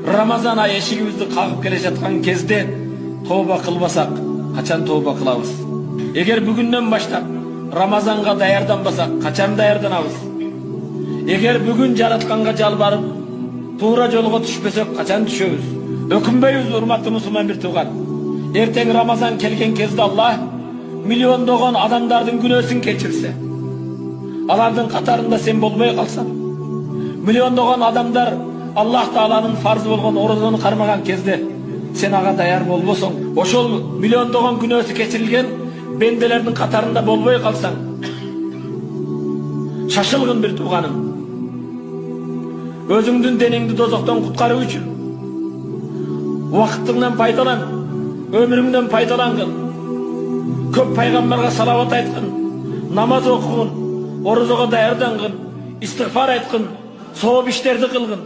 Рамазан айы эшигибизди кагып келе жаткан кезде тооба кылбасак качан тооба кылабыз? Эгер бүгүндөн баштап Рамазанга даярданбасак качан даярданабыз? Эгер бүгүн жаратканга жалбарып туура жолго түшпөсөк качан түшөбүз? Өкүнбөйбүз урматтуу мусулман бир тууган. Эртең Рамазан келген кезде Аллах миллиондогон адамдардын күнөөсүн кечирсе, алардын катарында сен болбой калсаң, миллиондогон адамдар Аллах Тааланын фарзы болгон орозону кармаган кезде сен ага даяр болбосоң, ошол миллиондогон күнөөсү кечирилген бенделердин катарында болбой калсаң, шашылгын бир тууганым. Өзүңдүн денеңди дозоктон куткаруу үчүн убакытыңдан пайдалан, өмүрүңдөн пайдалангын. Көп пайгамбарга салават айткын, намаз окугун, орозого даярдангын, истигфар айткын, сооп иштерди кылгын.